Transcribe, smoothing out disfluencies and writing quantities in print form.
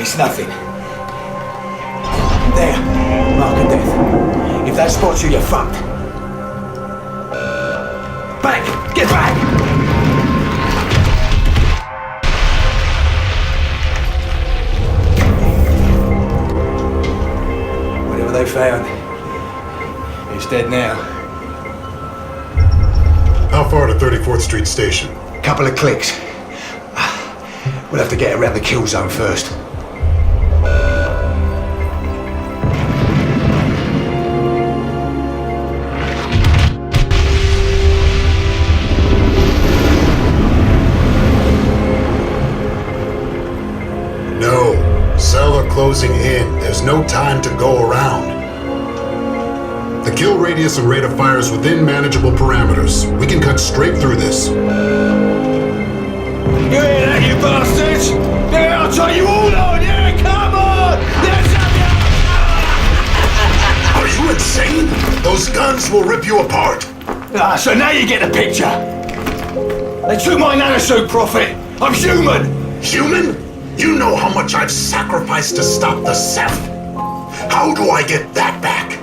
It's nothing. There, mark of death. If that spots you, you're fucked. Back! Get back! Whatever they found, it's dead now. How far to 34th Street Station? Couple of clicks. We'll have to get around the kill zone first. No. Cellar closing in. There's no time to go around. The kill radius and rate of fire is within manageable parameters. We can cut straight through this. You hear that, you bastards? Yeah, I'll try you all on! Yeah, come on! Are you insane? Those guns will rip you apart. So now you get the picture. They took my nanosuit, Prophet. I'm human. Human? You know how much I've sacrificed to stop the Ceph. How do I get that back?